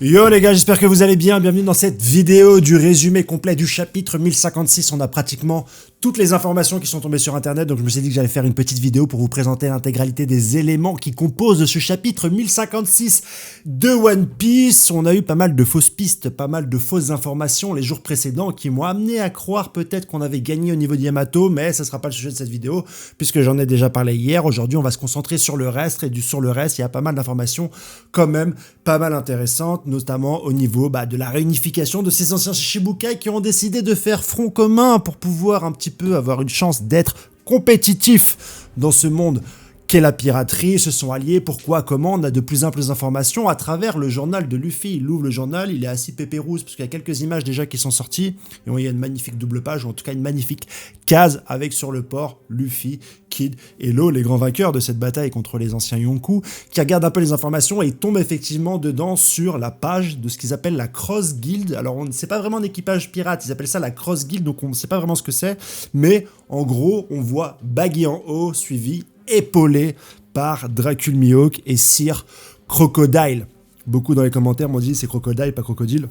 Yo les gars, j'espère que vous allez bien, bienvenue dans cette vidéo du résumé complet du chapitre 1056. On a pratiquement toutes les informations qui sont tombées sur internet, donc je me suis dit que j'allais faire une petite vidéo pour vous présenter l'intégralité des éléments qui composent ce chapitre 1056 de One Piece. On a eu pas mal de fausses pistes, pas mal de fausses informations les jours précédents qui m'ont amené à croire peut-être qu'on avait gagné au niveau d'Yamato, mais ce ne sera pas le sujet de cette vidéo puisque j'en ai déjà parlé hier. Aujourd'hui on va se concentrer sur le reste, et sur le reste il y a pas mal d'informations quand même pas mal intéressantes, notamment au niveau de la réunification de ces anciens Shichibukai qui ont décidé de faire front commun pour pouvoir un petit peu avoir une chance d'être compétitifs dans ce monde qu'est la piraterie. Ils se sont alliés, pourquoi, comment, on a de plus en plus d'informations à travers le journal de Luffy. Il ouvre le journal, il est assis pépérouse parce qu'il y a quelques images déjà qui sont sorties, et il y a une magnifique double page, ou en tout cas une magnifique case avec sur le port Luffy, Kid et Law, les grands vainqueurs de cette bataille contre les anciens Yonkou, qui regardent un peu les informations et tombent effectivement dedans sur la page de ce qu'ils appellent la Cross Guild. Alors c'est pas vraiment un équipage pirate, ils appellent ça la Cross Guild, donc on ne sait pas vraiment ce que c'est, mais en gros on voit Baggy en haut, suivi épaulé par Dracul Mihawk et Sir Crocodile. Beaucoup dans les commentaires m'ont dit c'est Crocodile, pas Crocodile.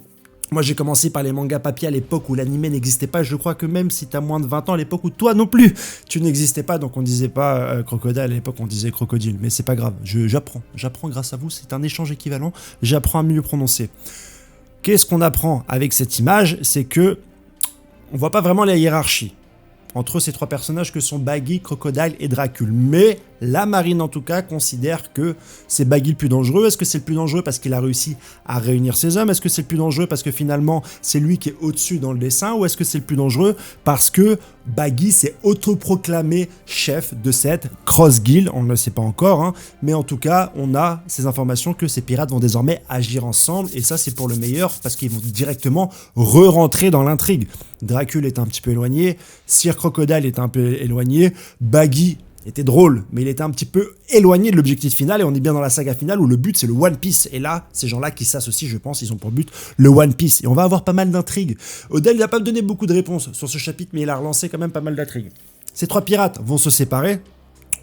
Moi j'ai commencé par les mangas papier à l'époque où l'anime n'existait pas. Je crois que même si t'as moins de 20 ans à l'époque où toi non plus tu n'existais pas, donc on disait pas Crocodile à l'époque, on disait Crocodile. Mais c'est pas grave, j'apprends grâce à vous, c'est un échange équivalent, j'apprends à mieux prononcer. Qu'est-ce qu'on apprend avec cette image? C'est que on voit pas vraiment la hiérarchie entre ces trois personnages que sont Baggy, Crocodile et Dracul. Mais la marine en tout cas considère que c'est Baggy le plus dangereux. Est-ce que c'est le plus dangereux parce qu'il a réussi à réunir ses hommes? Est-ce que c'est le plus dangereux parce que finalement c'est lui qui est au-dessus dans le dessin? Ou est-ce que c'est le plus dangereux parce que Baggy s'est autoproclamé chef de cette Cross Guild? On ne le sait pas encore, hein, mais en tout cas on a ces informations que ces pirates vont désormais agir ensemble, et ça c'est pour le meilleur parce qu'ils vont directement re-rentrer dans l'intrigue. Dracul est un petit peu éloigné, Sir Crocodile est un peu éloigné, Baggy était drôle, mais il était un petit peu éloigné de l'objectif final, et on est bien dans la saga finale où le but c'est le One Piece. Et là, ces gens-là qui s'associent, je pense, ils ont pour but le One Piece. Et on va avoir pas mal d'intrigues. Oden n'a pas donné beaucoup de réponses sur ce chapitre, mais il a relancé quand même pas mal d'intrigues. Ces trois pirates vont se séparer.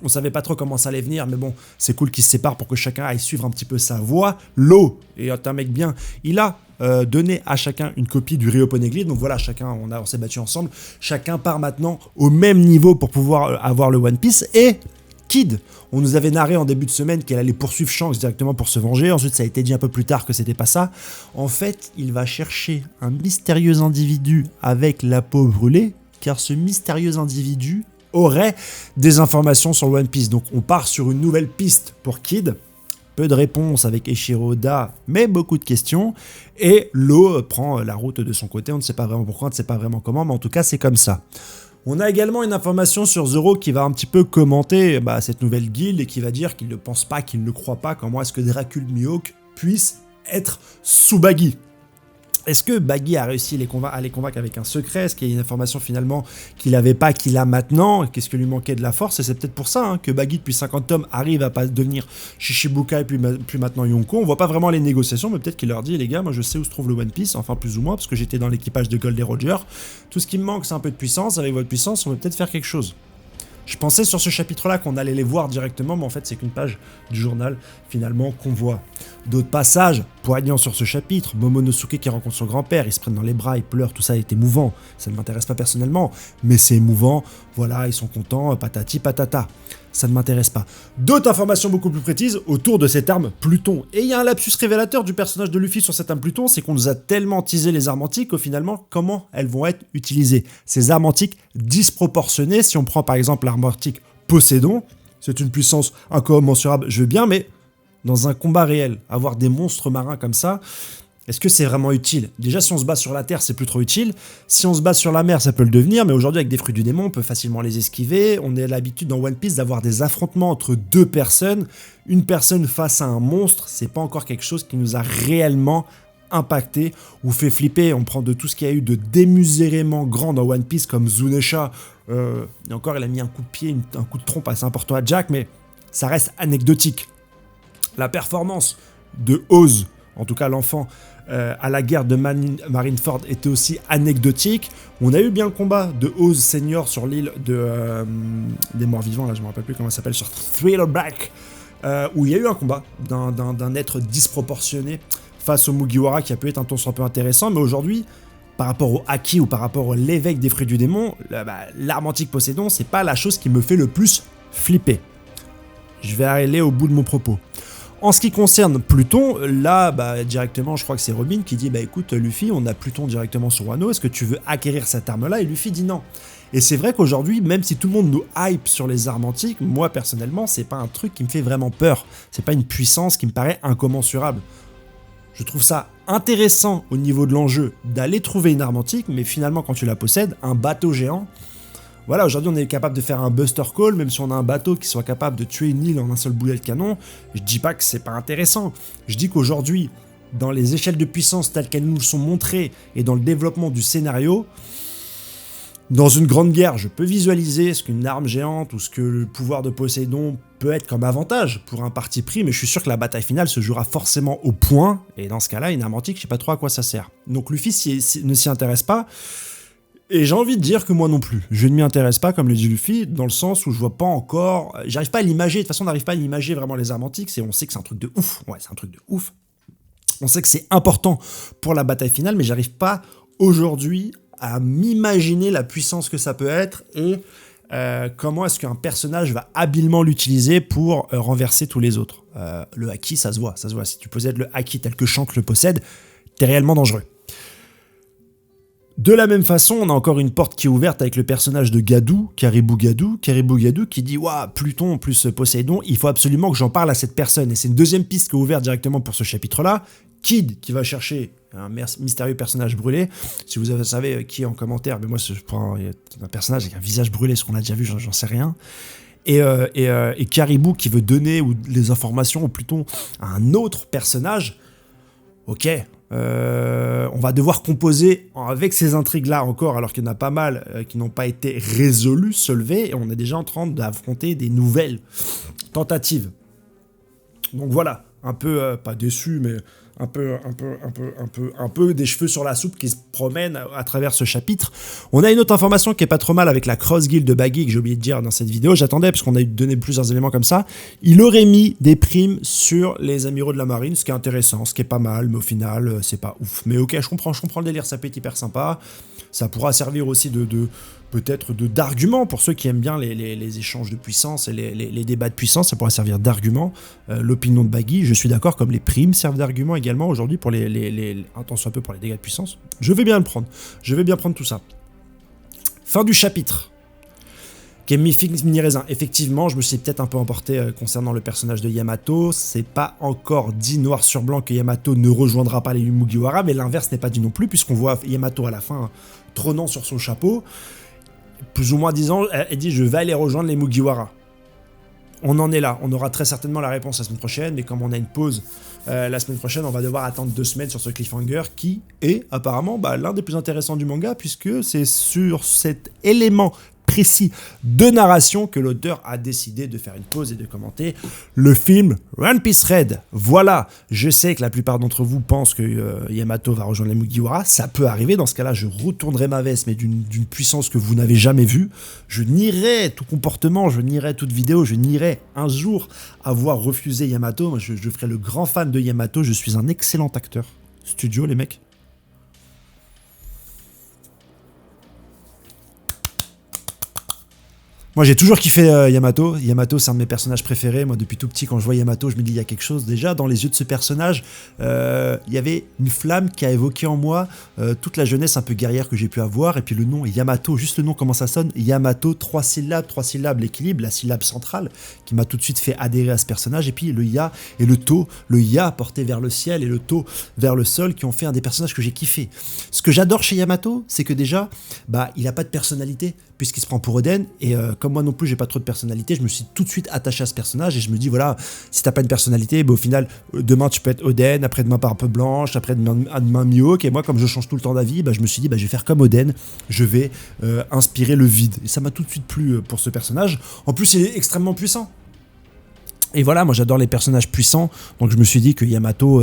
On savait pas trop comment ça allait venir, mais bon, c'est cool qu'ils se séparent pour que chacun aille suivre un petit peu sa voie. Law est un mec bien, il a donné à chacun une copie du Rio Poneglyph, donc voilà, chacun, on s'est battu ensemble, chacun part maintenant au même niveau pour pouvoir avoir le One Piece. Et Kid, on nous avait narré en début de semaine qu'elle allait poursuivre Shanks directement pour se venger, ensuite ça a été dit un peu plus tard que c'était pas ça. En fait, il va chercher un mystérieux individu avec la peau brûlée, car ce mystérieux individu aurait des informations sur One Piece. Donc on part sur une nouvelle piste pour Kid. Peu de réponses avec Eiichiro Oda, mais beaucoup de questions. Et Law prend la route de son côté. On ne sait pas vraiment pourquoi, on ne sait pas vraiment comment, mais en tout cas c'est comme ça. On a également une information sur Zoro qui va un petit peu commenter cette nouvelle guilde et qui va dire qu'il ne pense pas, qu'il ne croit pas comment est-ce que Dracul Mihawk puisse être sous Baggy. Est-ce que Baggy a réussi à les convaincre avec un secret? Est-ce qu'il y a une information finalement qu'il n'avait pas, qu'il a maintenant? Qu'est-ce qui lui manquait de la force? Et c'est peut-être pour ça que Baggy, depuis 50 tomes, arrive à pas devenir Shichibukai, plus maintenant Yonko. On voit pas vraiment les négociations, mais peut-être qu'il leur dit, les gars, moi je sais où se trouve le One Piece, enfin plus ou moins, parce que j'étais dans l'équipage de Gold et Roger. Tout ce qui me manque, c'est un peu de puissance. Avec votre puissance, on peut peut-être faire quelque chose. Je pensais sur ce chapitre-là qu'on allait les voir directement, mais en fait c'est qu'une page du journal finalement qu'on voit. D'autres passages poignants sur ce chapitre, Momonosuke qui rencontre son grand-père, ils se prennent dans les bras, ils pleurent, tout ça est émouvant. Ça ne m'intéresse pas personnellement, mais c'est émouvant, voilà, ils sont contents, patati patata. Ça ne m'intéresse pas. D'autres informations beaucoup plus précises autour de cette arme Pluton. Et il y a un lapsus révélateur du personnage de Luffy sur cette arme Pluton, c'est qu'on nous a tellement teasé les armes antiques qu'au finalement, comment elles vont être utilisées. Ces armes antiques disproportionnées, si on prend par exemple l'arme antique Poséidon, c'est une puissance incommensurable, je veux bien, mais dans un combat réel, avoir des monstres marins comme ça, est-ce que c'est vraiment utile? Déjà, si on se bat sur la terre, c'est plus trop utile. Si on se bat sur la mer, ça peut le devenir. Mais aujourd'hui, avec des fruits du démon, on peut facilement les esquiver. On a l'habitude dans One Piece d'avoir des affrontements entre deux personnes. Une personne face à un monstre, c'est pas encore quelque chose qui nous a réellement impacté ou fait flipper. On prend de tout ce qu'il y a eu de démesurément grand dans One Piece, comme Zunesha. Et encore, il a mis un coup de pied, un coup de trompe assez important à Jack, mais ça reste anecdotique. La performance de Oz, en tout cas l'enfant, à la guerre de Marineford était aussi anecdotique. On a eu bien le combat de Oz Senior sur l'île des morts vivants, là je me rappelle plus comment ça s'appelle, sur Thriller Back, où il y a eu un combat d'un être disproportionné face au Mugiwara qui a pu être un ton soit un peu intéressant, mais aujourd'hui, par rapport au Haki ou par rapport à l'évêque des fruits du démon, l'arme antique Poséidon, c'est pas la chose qui me fait le plus flipper. Je vais aller au bout de mon propos. En ce qui concerne Pluton, là, directement, je crois que c'est Robin qui dit, écoute, Luffy, on a Pluton directement sur Wano, est-ce que tu veux acquérir cette arme-là? Et Luffy dit non. Et c'est vrai qu'aujourd'hui, même si tout le monde nous hype sur les armes antiques, moi, personnellement, c'est pas un truc qui me fait vraiment peur. C'est pas une puissance qui me paraît incommensurable. Je trouve ça intéressant au niveau de l'enjeu d'aller trouver une arme antique, mais finalement, quand tu la possèdes, un bateau géant, voilà, aujourd'hui on est capable de faire un Buster Call, même si on a un bateau qui soit capable de tuer une île en un seul boulet de canon, je dis pas que c'est pas intéressant. Je dis qu'aujourd'hui, dans les échelles de puissance telles qu'elles nous sont montrées et dans le développement du scénario, dans une grande guerre, je peux visualiser ce qu'une arme géante ou ce que le pouvoir de Poséidon peut être comme avantage pour un parti pris, mais je suis sûr que la bataille finale se jouera forcément au point, et dans ce cas-là, une arme antique, je sais pas trop à quoi ça sert. Donc Luffy ne s'y intéresse pas, et j'ai envie de dire que moi non plus. Je ne m'y intéresse pas, comme le dit Luffy, dans le sens où je vois pas encore... J'arrive pas à l'imager, de toute façon on n'arrive pas à l'imager vraiment les armes antiques, on sait que c'est un truc de ouf, ouais c'est un truc de ouf. On sait que c'est important pour la bataille finale, mais j'arrive pas aujourd'hui à m'imaginer la puissance que ça peut être et comment est-ce qu'un personnage va habilement l'utiliser pour renverser tous les autres. Le haki, ça se voit. Si tu possèdes le haki tel que Shanks le possède, t'es réellement dangereux. De la même façon, on a encore une porte qui est ouverte avec le personnage de Gadou, Caribou Gadou qui dit « Ouah, Pluton plus Poséidon, il faut absolument que j'en parle à cette personne. » Et c'est une deuxième piste qui est ouverte directement pour ce chapitre-là. Kid qui va chercher un mystérieux personnage brûlé. Si vous savez qui est en commentaire, mais moi je prends un personnage avec un visage brûlé, ce qu'on a déjà vu, j'en sais rien. Et Caribou qui veut donner les informations, ou plutôt à un autre personnage. Ok, on va devoir composer avec ces intrigues-là encore, alors qu'il y en a pas mal qui n'ont pas été résolues, se lever, et on est déjà en train d'affronter des nouvelles tentatives. Donc voilà, un peu, pas déçu, mais un peu des cheveux sur la soupe qui se promènent à travers ce chapitre. On a une autre information qui est pas trop mal avec la Cross Guild de Baggy, que j'ai oublié de dire dans cette vidéo. J'attendais, parce qu'on a donné plusieurs éléments comme ça. Il aurait mis des primes sur les amiraux de la marine, ce qui est intéressant, ce qui est pas mal, mais au final, c'est pas ouf. Mais ok, je comprends le délire, ça peut être hyper sympa. Ça pourra servir aussi peut-être d'argument pour ceux qui aiment bien les échanges de puissance et les débats de puissance, ça pourra servir d'argument. L'opinion de Baggy, je suis d'accord, comme les primes servent d'argument également aujourd'hui pour attention un peu pour les dégâts de puissance. Je vais bien le prendre, tout ça. Fin du chapitre. Fix mini raisin. Effectivement, je me suis peut-être un peu emporté concernant le personnage de Yamato. C'est pas encore dit noir sur blanc que Yamato ne rejoindra pas les Mugiwara, mais l'inverse n'est pas dit non plus, puisqu'on voit Yamato à la fin trônant sur son chapeau, plus ou moins disant, elle dit je vais aller rejoindre les Mugiwara. On en est là, on aura très certainement la réponse la semaine prochaine, mais comme on a une pause la semaine prochaine, on va devoir attendre 2 semaines sur ce cliffhanger qui est apparemment l'un des plus intéressants du manga, puisque c'est sur cet élément précis de narration que l'auteur a décidé de faire une pause et de commenter le film One Piece Red. Voilà, je sais que la plupart d'entre vous pensent que Yamato va rejoindre les Mugiwara, ça peut arriver, dans ce cas-là je retournerai ma veste, mais d'une puissance que vous n'avez jamais vue. Je nierai tout comportement, je nierai toute vidéo, je nierai un jour avoir refusé Yamato. Moi, je ferai le grand fan de Yamato, je suis un excellent acteur. Studio les mecs. Moi j'ai toujours kiffé Yamato. Yamato c'est un de mes personnages préférés. Moi depuis tout petit quand je vois Yamato je me dis il y a quelque chose. Déjà dans les yeux de ce personnage il y avait une flamme qui a évoqué en moi toute la jeunesse un peu guerrière que j'ai pu avoir. Et puis le nom Yamato, juste le nom comment ça sonne, Yamato, 3 syllabes l'équilibre, la syllabe centrale qui m'a tout de suite fait adhérer à ce personnage. Et puis le ya et le to, le ya porté vers le ciel et le to vers le sol qui ont fait un des personnages que j'ai kiffé. Ce que j'adore chez Yamato c'est que déjà il a pas de personnalité puisqu'il se prend pour Oden et comme moi non plus j'ai pas trop de personnalité, je me suis tout de suite attaché à ce personnage et je me dis voilà, si t'as pas une personnalité, au final demain tu peux être Oden, après-demain Barbe Blanche, après-demain Mihawk, et moi comme je change tout le temps d'avis, je me suis dit je vais faire comme Oden, je vais inspirer le vide. Et ça m'a tout de suite plu pour ce personnage. En plus il est extrêmement puissant. Et voilà, moi j'adore les personnages puissants, donc je me suis dit que Yamato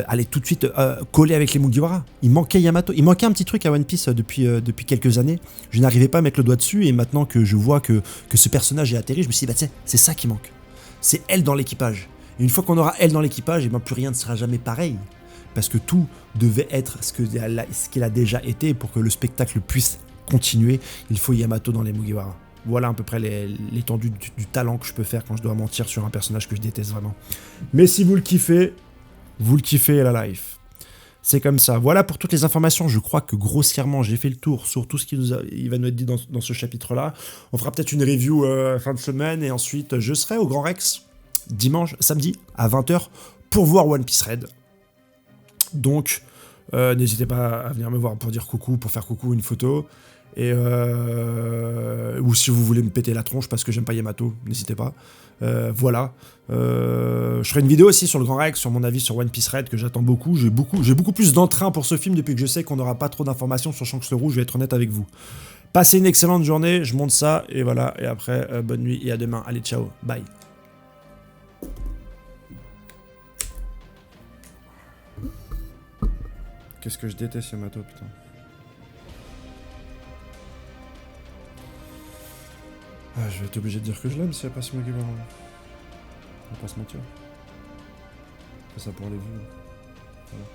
allait tout de suite coller avec les Mugiwara. Il manquait Yamato, il manquait un petit truc à One Piece depuis quelques années. Je n'arrivais pas à mettre le doigt dessus, et maintenant que je vois que ce personnage est atterri, je me suis dit, c'est ça qui manque. C'est elle dans l'équipage. Et une fois qu'on aura elle dans l'équipage, plus rien ne sera jamais pareil. parce que tout devait être ce qu'il a déjà été. Pour que le spectacle puisse continuer, il faut Yamato dans les Mugiwara. Voilà à peu près l'étendue du talent que je peux faire quand je dois mentir sur un personnage que je déteste vraiment. Mais si vous le kiffez la life. C'est comme ça. Voilà pour toutes les informations. Je crois que grossièrement, j'ai fait le tour sur tout ce il va nous être dit dans ce chapitre-là. On fera peut-être une review fin de semaine et ensuite je serai au Grand Rex samedi à 20h pour voir One Piece Red. Donc, n'hésitez pas à venir me voir pour dire coucou, pour faire coucou, une photo. Et ou si vous voulez me péter la tronche parce que j'aime pas Yamato, n'hésitez pas. Voilà. Je ferai une vidéo aussi sur le Grand Rex, sur mon avis sur One Piece Red, que j'attends beaucoup. J'ai beaucoup plus d'entrain pour ce film depuis que je sais qu'on n'aura pas trop d'informations sur Shanks le Rouge, je vais être honnête avec vous. Passez une excellente journée, je monte ça, et voilà. Et après, bonne nuit et à demain. Allez, ciao, bye. Qu'est-ce que je déteste Yamato, putain. Ah, je vais être obligé de dire que je l'aime s'il n'y a pas ce Mugiwara. On va pas se mentir. C'est ça pour les vues. Voilà.